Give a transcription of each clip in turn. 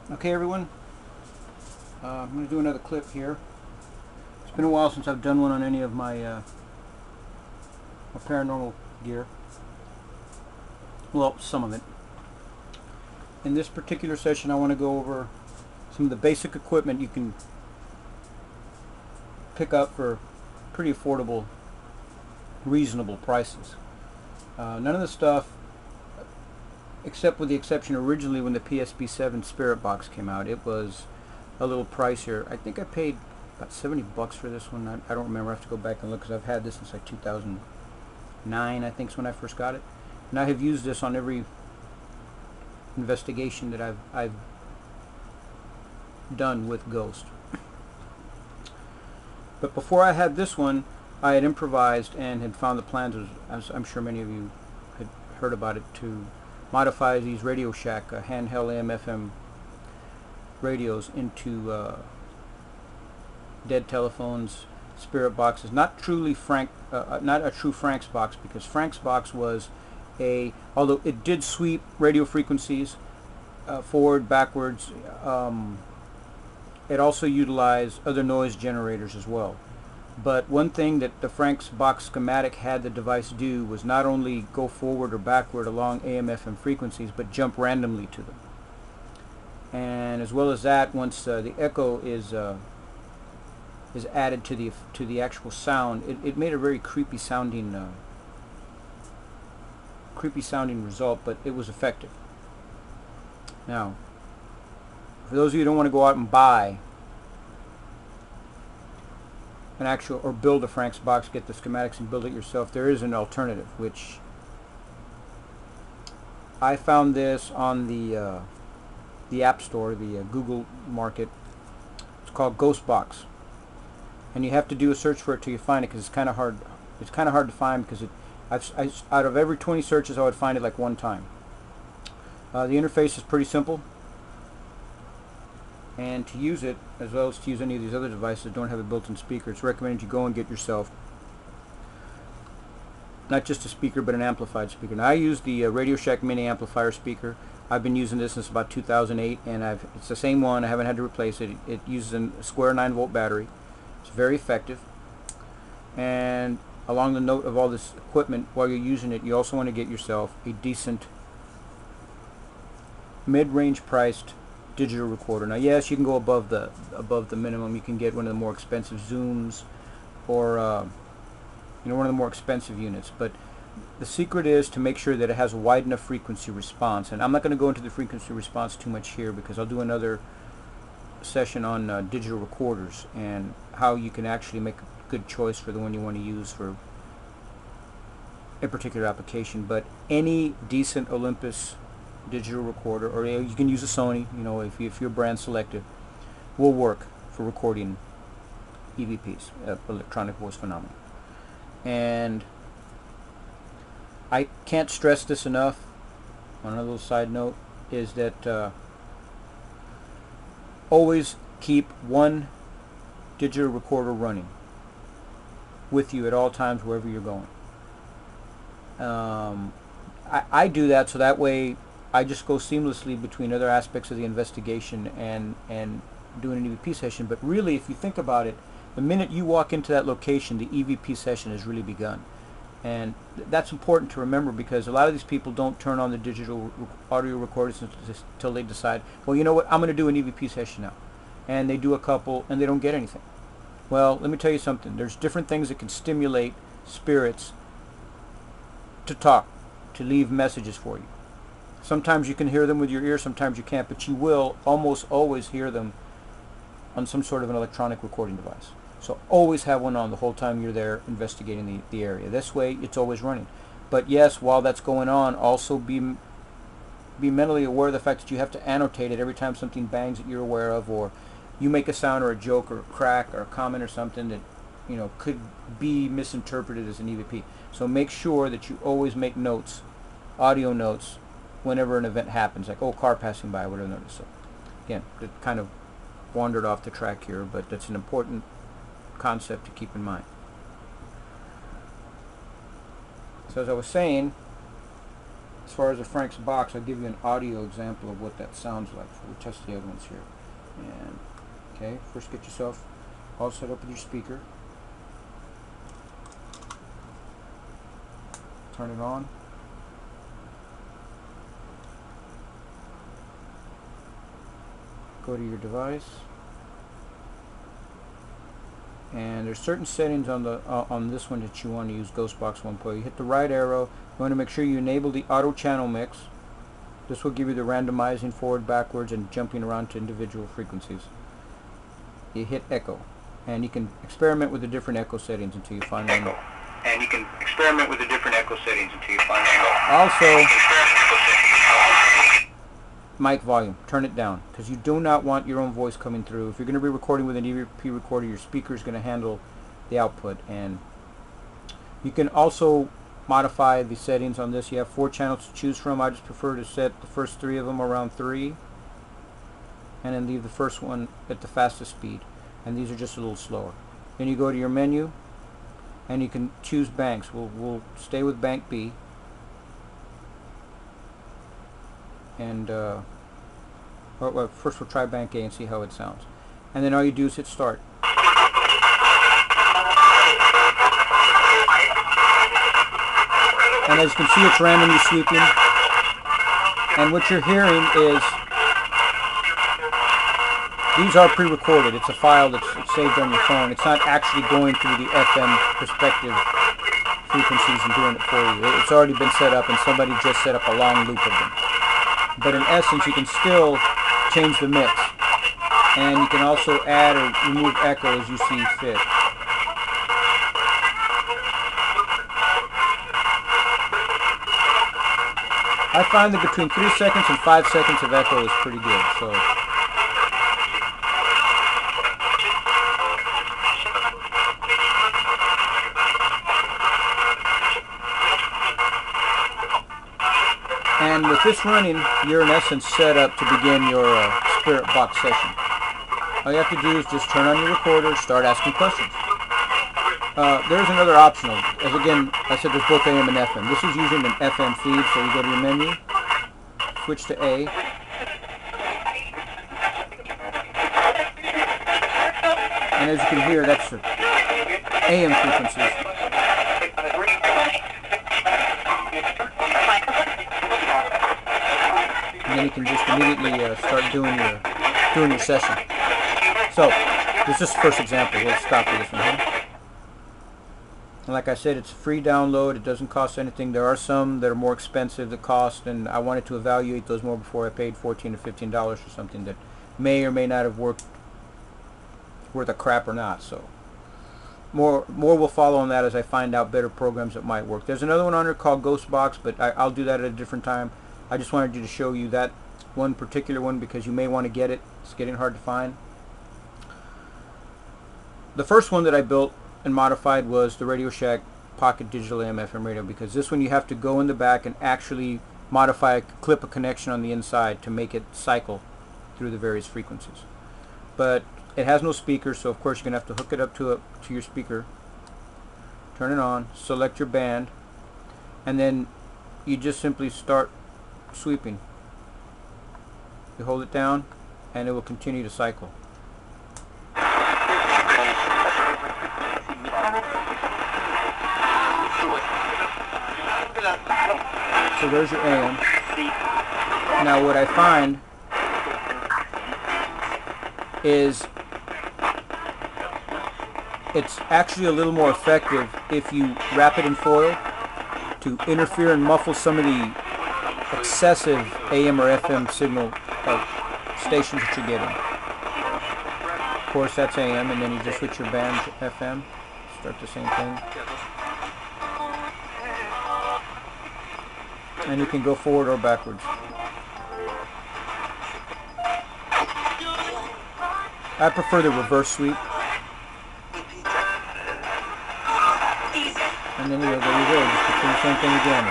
Okay, everyone, I'm going to do another clip here. It's been a while since I've done one on any of my paranormal gear. Well, some of it. In this particular session, I want to go over some of the basic equipment you can pick up for pretty affordable, reasonable prices. None of the stuff, except with the exception originally when the PSP-7 Spirit Box came out, it was a little pricier. I think I paid about $70 for this one. I don't remember. I have to go back and look because I've had this since like 2009, I think is when I first got it. And I have used this on every investigation that I've done with Ghost. But before I had this one, I had improvised and had found the plans, as I'm sure many of you had heard about it, to modify these Radio Shack handheld AM/FM radios into dead telephones, spirit boxes. Not truly not a true Frank's box, because Frank's box was although it did sweep radio frequencies forward, backwards. It also utilized other noise generators as well. But one thing that the Frank's box schematic had the device do was not only go forward or backward along AM/FM frequencies, but jump randomly to them. And as well as that, once the echo is added to the actual sound, it made a very creepy sounding result, but it was effective. Now, for those of you who don't want to go out and buy an actual or build a Frank's box, get the schematics and build it yourself, there is an alternative, which I found this on the App Store, the Google Market. It's called Ghostbox, and you have to do a search for it till you find it, because it's kind of hard. It's kind of hard to find because out of every 20 searches, I would find it like one time. The interface is pretty simple, and to use it, as well as to use any of these other devices that don't have a built-in speaker, it's recommended you go and get yourself not just a speaker, but an amplified speaker. Now, I use the Radio Shack Mini amplifier speaker. I've been using this since about 2008, and it's the same one. I haven't had to replace it. It uses a square 9-volt battery. It's very effective. And along the note of all this equipment, while you're using it, you also want to get yourself a decent mid-range priced digital recorder. Now, yes, you can go above the minimum. You can get one of the more expensive Zooms, or one of the more expensive units. But the secret is to make sure that it has a wide enough frequency response. And I'm not going to go into the frequency response too much here, because I'll do another session on digital recorders and how you can actually make a good choice for the one you want to use for a particular application. But any decent Olympus digital recorder, or you can use a Sony, if you're brand selective, will work for recording EVPs, electronic voice phenomena. And I can't stress this enough. On a little side note is that always keep one digital recorder running with you at all times wherever you're going. I do that so that way I just go seamlessly between other aspects of the investigation and doing an EVP session. But really, if you think about it, the minute you walk into that location, the EVP session has really begun. And that's important to remember, because a lot of these people don't turn on the digital audio recorders until they decide, well, you know what, I'm going to do an EVP session now. And they do a couple and they don't get anything. Well, let me tell you something. There's different things that can stimulate spirits to talk, to leave messages for you. Sometimes you can hear them with your ear, sometimes you can't, but you will almost always hear them on some sort of an electronic recording device. So always have one on the whole time you're there investigating the area. This way it's always running. But yes, while that's going on, also be mentally aware of the fact that you have to annotate it every time something bangs that you're aware of, or you make a sound or a joke or a crack or a comment or something that could be misinterpreted as an EVP. So make sure that you always make notes, audio notes, whenever an event happens, like, oh, car passing by, whatever notice. So again, it kind of wandered off the track here, but that's an important concept to keep in mind. So as I was saying, As far as the Frank's box, I'll give you an audio example of what that sounds like. So we'll test the other ones here. And okay, first get yourself all set up with your speaker. Turn it on. Go to your device. And there's certain settings on the on this one that you want to use, Ghostbox 1.0. You hit the right arrow. You want to make sure you enable the auto channel mix. This will give you the randomizing forward, backwards, and jumping around to individual frequencies. You hit echo, and you can experiment with the different echo settings until you find one. And you can experiment with the different echo settings until you find one. Also, mic volume, turn it down, because you do not want your own voice coming through. If you're going to be recording with an EVP recorder, your speaker is going to handle the output. And you can also modify the settings on this. You have 4 channels to choose from. I just prefer to set the first 3 of them around 3, and then leave the first one at the fastest speed, and these are just a little slower. Then you go to your menu, and you can choose banks. We'll stay with bank B, and well, first we'll try bank A and see how it sounds, and then all you do is hit start. And as you can see, it's randomly sweeping, and what you're hearing is these are pre-recorded. It's a file that's saved on your phone. It's not actually going through the FM perspective frequencies and doing it for you. It's already been set up, and somebody just set up a long loop of them. But in essence, you can still change the mix, and you can also add or remove echo as you see fit. I find that between 3 seconds and 5 seconds of echo is pretty good. So. And with this running, you're in essence set up to begin your Spirit Box session. All you have to do is just turn on your recorder, start asking questions. There's another optional. As again, I said there's both AM and FM. This is using an FM feed, so you go to your menu, switch to A. And as you can hear, that's the AM frequencies. And then you can just immediately start doing your session. So, this is the first example. We'll stop with this one here. And like I said, it's a free download. It doesn't cost anything. There are some that are more expensive that cost, and I wanted to evaluate those more before I paid $14 to $15 for something that may or may not have worked worth a crap or not. So more will follow on that as I find out better programs that might work. There's another one on there called Ghostbox, but I'll do that at a different time. I just wanted you to show you that one particular one because you may want to get it. It's getting hard to find. The first one that I built and modified was the Radio Shack Pocket Digital AM/FM radio, because this one you have to go in the back and actually modify, clip a connection on the inside to make it cycle through the various frequencies. But it has no speaker, so of course you're going to have to hook it up to your speaker, turn it on, select your band, and then you just simply start sweeping. You hold it down and it will continue to cycle. So there's your AM. Now what I find is it's actually a little more effective if you wrap it in foil to interfere and muffle some of the excessive AM or FM signal stations that you're getting. Of course that's AM, and then you just switch your band to FM, start the same thing. And you can go forward or backwards. I prefer the reverse sweep. And then there you go, just do the same thing again.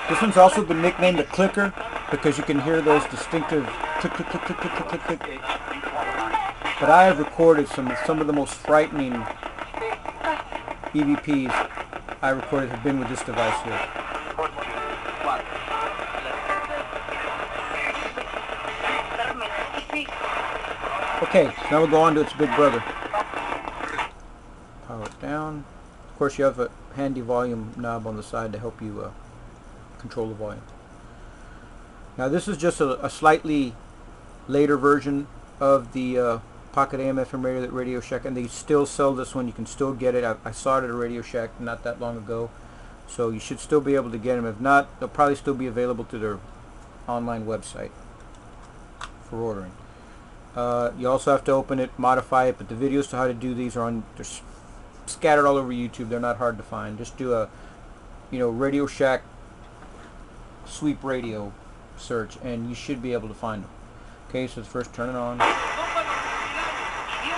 This one's also been nicknamed the clicker because you can hear those distinctive click, click, click, click, click, click, click, click. But I have recorded some of the most frightening EVPs I recorded have been with this device here. Okay, now we'll go on to its big brother. Power it down. Of course, you have a handy volume knob on the side to help you control the volume. Now this is just a slightly later version of the Pocket AM/FM radio that Radio Shack, and they still sell this one. You can still get it. I saw it at a Radio Shack not that long ago, so you should still be able to get them. If not, they'll probably still be available to their online website for ordering. You also have to open it, modify it, but the videos to how to do these are they're scattered all over YouTube. They're not hard to find. Just do a Radio Shack sweep radio search and you should be able to find them. Okay, so first turn it on.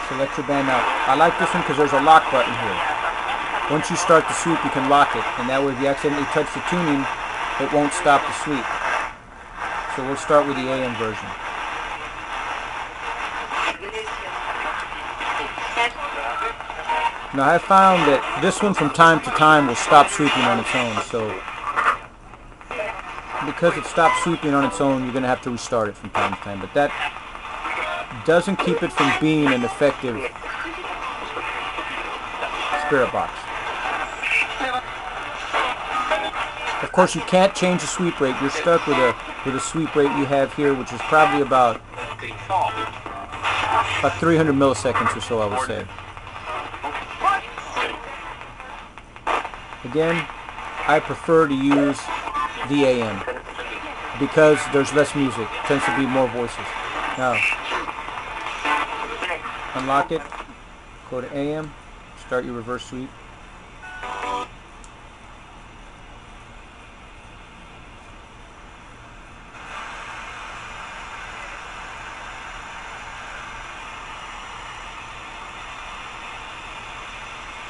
Select your band. Now I like this one because there's a lock button here. Once you start the sweep, you can lock it, and that way if you accidentally touch the tuning, it won't stop the sweep. So we'll start with the AM version. Now I found that this one from time to time will stop sweeping on its own, so because it stops sweeping on its own, you're going to have to restart it from time to time, but that doesn't keep it from being an effective spirit box. Of course, you can't change the sweep rate. You're stuck with a sweep rate you have here, which is probably about 300 milliseconds or so, I would say. Again, I prefer to use the AM because there's less music. It tends to be more voices. Now, unlock it, go to AM, start your reverse sweep.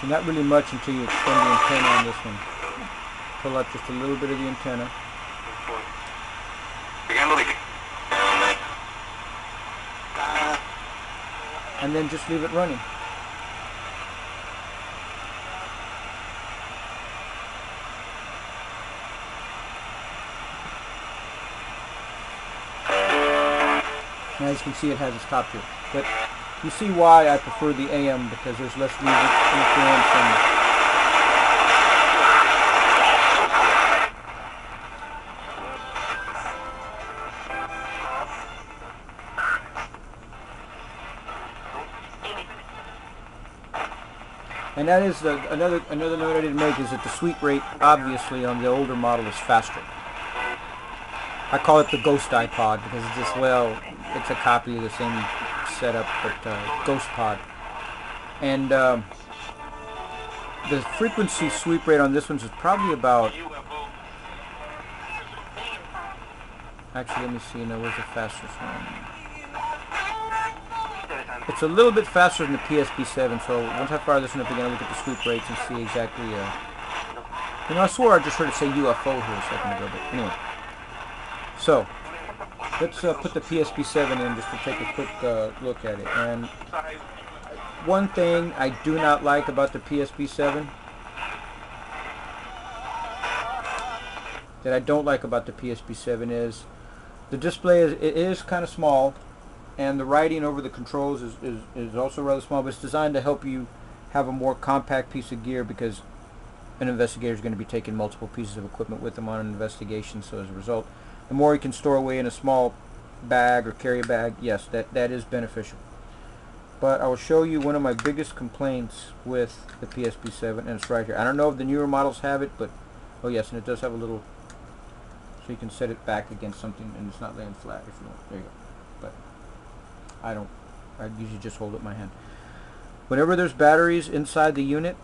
So not really much until you extend the antenna on this one. Pull up just a little bit of the antenna. And then just leave it running. Now as you can see, it has a stop here. But you see why I prefer the AM, because there's less music interference and that is another note I didn't make is that the sweep rate obviously on the older model is faster. I call it the Ghost iPod because it's just, well, it's a copy of the same setup, but Ghost Pod. And the frequency sweep rate on this one is probably about, actually let me see, now where's the fastest one? It's a little bit faster than the PSP7, so once I fire this one up again, I'll look at the sweep rates and see exactly, I swore I just heard it say UFO here a second ago, but anyway. So, let's put the PSP7 in just to take a quick look at it. And one thing I do not like about the PSP7, that I don't like about the PSP7 is the display is kind of small, and the writing over the controls is also rather small, but it's designed to help you have a more compact piece of gear because an investigator is going to be taking multiple pieces of equipment with them on an investigation, so as a result, the more you can store away in a small bag or carry bag, yes, that is beneficial. But I will show you one of my biggest complaints with the PSP7, and it's right here. I don't know if the newer models have it, but, oh yes, and it does have a little, so you can set it back against something and it's not laying flat if you want. There you go. But I usually just hold it in my hand. Whenever there's batteries inside the unit,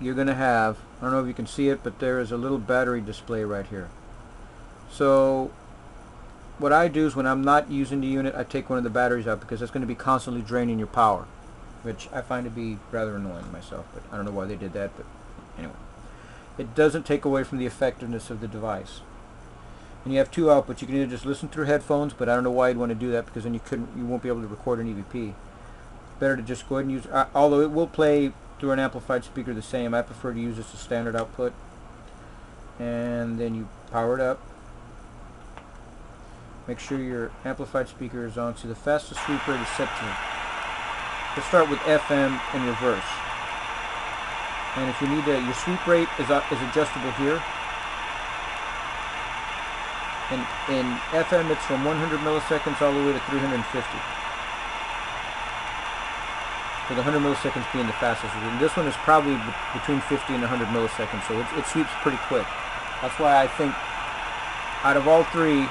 you're going to have, I don't know if you can see it, but there is a little battery display right here. So what I do is when I'm not using the unit, I take one of the batteries out because it's going to be constantly draining your power, which I find to be rather annoying myself, but I don't know why they did that, but anyway. It doesn't take away from the effectiveness of the device. And you have two outputs. You can either just listen through headphones, but I don't know why you'd want to do that because then you won't be able to record an EVP. Better to just go ahead and use, although it will play through an amplified speaker the same. I prefer to use just a standard output. And then you power it up. Make sure your amplified speaker is on. So the fastest sweep rate is set to, let's start with FM in reverse. And if you need to, your sweep rate is adjustable here. And in FM it's from 100 milliseconds all the way to 350. So the 100 milliseconds being the fastest. And this one is probably between 50 and 100 milliseconds, so it sweeps pretty quick. That's why I think out of all three,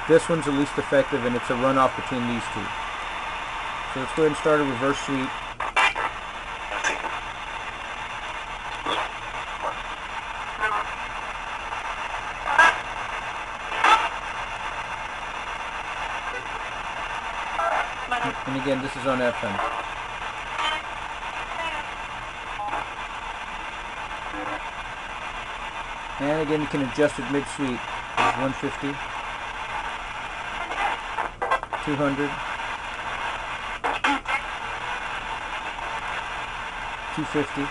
this one's the least effective, and it's a runoff between these two. So let's go ahead and start a reverse sweep. And again, this is on FM. And again, you can adjust it mid-sweep. 150, 200, 250. You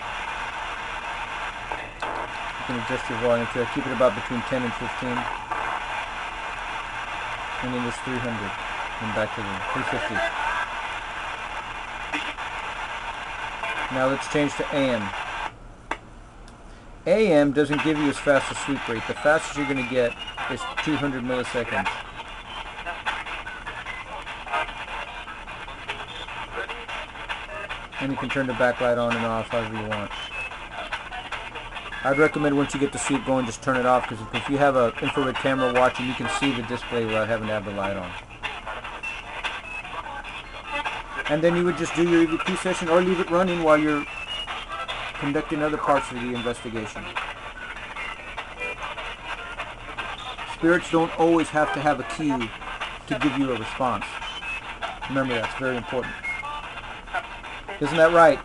can adjust your volume to keep it about between 10 and 15. And then there's 300. And back to the 350. Now let's change to AM. AM doesn't give you as fast a sweep rate. The fastest you're going to get is 200 milliseconds. And you can turn the backlight on and off however you want. I'd recommend once you get the sweep going, just turn it off, because if you have an infrared camera watching, you can see the display without having to have the light on. And then you would just do your EVP session or leave it running while you're conducting other parts of the investigation. Spirits don't always have to have a cue to give you a response. Remember, that's very important. Isn't that right?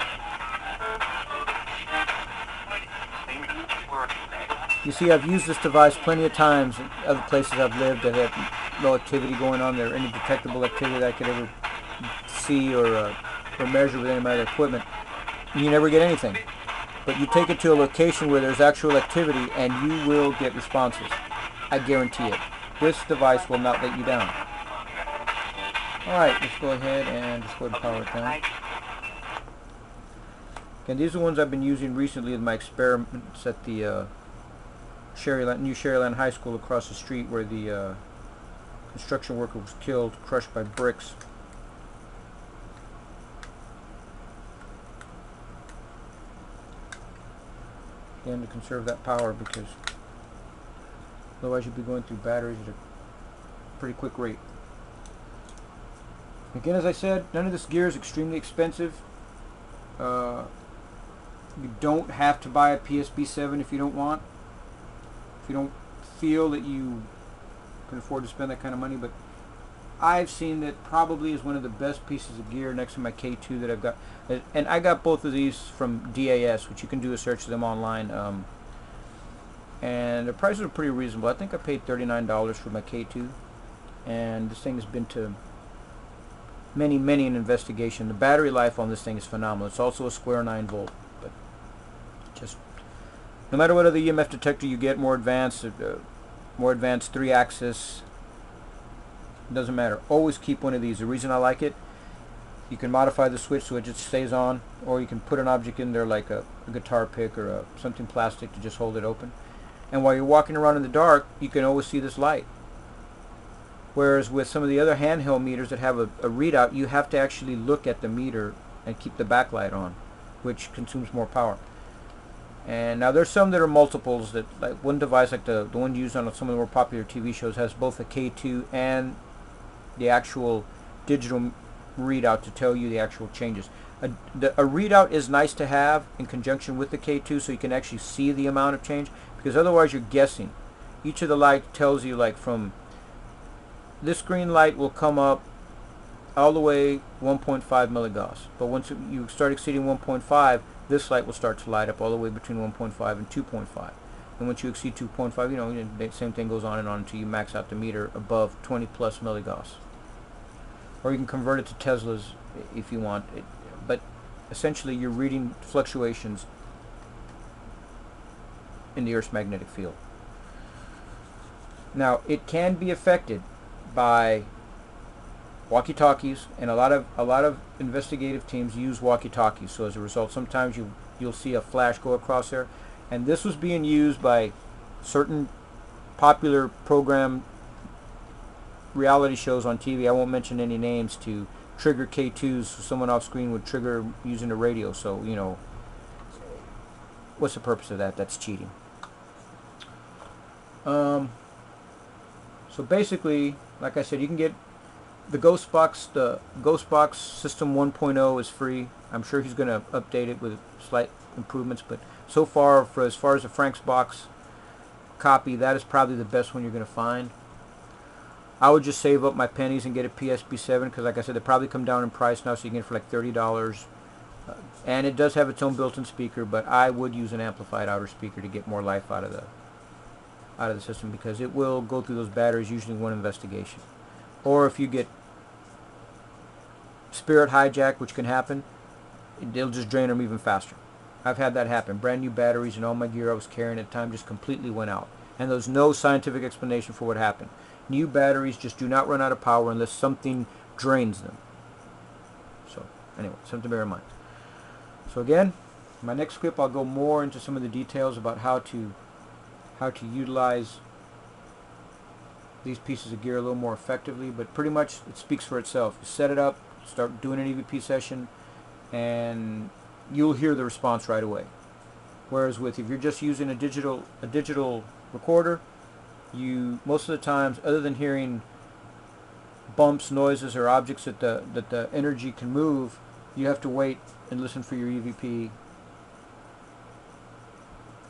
You see, I've used this device plenty of times in other places I've lived that had no activity going on there, any detectable activity that I could ever see or measure with any of my other equipment. And you never get anything. But you take it to a location where there's actual activity and you will get responses. I guarantee it. This device will not let you down. Alright, let's go ahead and just go ahead and power it down. Again, these are the ones I've been using recently in my experiments at the new Sherryland High School across the street, where the construction worker was killed, crushed by bricks. Again, to conserve that power, because otherwise you'd be going through batteries at a pretty quick rate. Again, as I said, none of this gear is extremely expensive. You don't have to buy a PSP-7 if you don't want. If you don't feel that you can afford to spend that kind of money, but I've seen that probably is one of the best pieces of gear next to my K2 that I've got. And I got both of these from DAS, which you can do a search of them online. And the prices are pretty reasonable. I think I paid $39 for my K2. And this thing has been to many an investigation. The battery life on this thing is phenomenal. It's also a square 9 volt. But just, no matter what other EMF detector you get, more advanced 3-axis, doesn't matter. Always keep one of these. The reason I like it, you can modify the switch so it just stays on, or you can put an object in there like a guitar pick or something plastic to just hold it open. And while you're walking around in the dark, you can always see this light. Whereas with some of the other handheld meters that have a readout, you have to actually look at the meter and keep the backlight on, which consumes more power. And now there's some that are multiples, that like one device like the one used on some of the more popular TV shows has both a K2 and the actual digital readout to tell you the actual changes. A readout is nice to have in conjunction with the K2 so you can actually see the amount of change, because otherwise you're guessing. Each of the lights tells you, like, from this green light will come up all the way 1.5 milligauss, but once you start exceeding 1.5, this light will start to light up all the way between 1.5 and 2.5. And once you exceed 2.5, you know, the same thing goes on and on until you max out the meter above 20 plus milligauss. Or you can convert it to Teslas if you want. But essentially you're reading fluctuations in the Earth's magnetic field. Now, it can be affected by walkie-talkies, and a lot of investigative teams use walkie-talkies. So as a result, sometimes you'll see a flash go across there, and this was being used by certain popular program reality shows on TV. I won't mention any names, to trigger K2s, so someone off screen would trigger using a radio. So, you know, what's the purpose of that? That's cheating. So basically, like I said, you can get the Ghost Box. The Ghost Box System 1.0 is free. I'm sure he's going to update it with slight improvements, but so far, as far as the Frank's Box copy, that is probably the best one you're going to find. I would just save up my pennies and get a PSP7, because like I said, they probably come down in price now, so you can get it for like $30. And it does have its own built-in speaker, but I would use an amplified outer speaker to get more life out of the system, because it will go through those batteries usually in one investigation. Or if you get spirit hijack, which can happen, it'll just drain them even faster. I've had that happen. Brand new batteries and all my gear I was carrying at the time just completely went out, and there's no scientific explanation for what happened. New batteries just do not run out of power unless something drains them. So anyway, something to bear in mind. So again, in my next clip I'll go more into some of the details about how to utilize these pieces of gear a little more effectively, but pretty much it speaks for itself. You set it up, start doing an EVP session, and you'll hear the response right away. Whereas if you're just using a digital recorder, you most of the times, other than hearing bumps, noises, or objects that the energy can move, you have to wait and listen for your EVP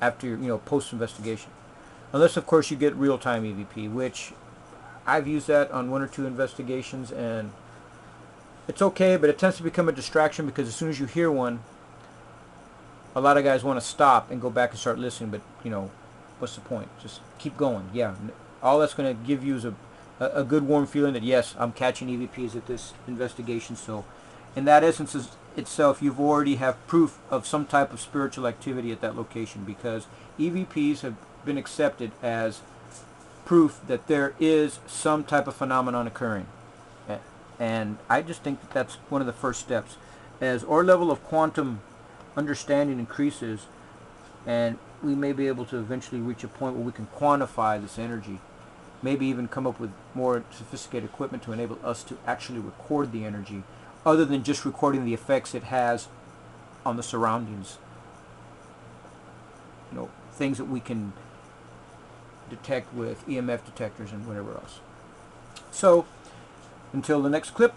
after, post investigation. Unless of course you get real-time EVP, which I've used that on one or two investigations, and it's okay, but it tends to become a distraction, because as soon as you hear one, a lot of guys want to stop and go back and start listening, but what's the point? Just keep going. Yeah, all that's going to give you is a good warm feeling that yes, I'm catching EVPs at this investigation. So in that essence itself, you've already have proof of some type of spiritual activity at that location, because EVPs have been accepted as proof that there is some type of phenomenon occurring. And I just think that that's one of the first steps. As our level of quantum understanding increases, and we may be able to eventually reach a point where we can quantify this energy, maybe even come up with more sophisticated equipment to enable us to actually record the energy, other than just recording the effects it has on the surroundings. Things that we can detect with EMF detectors and whatever else. So, until the next clip,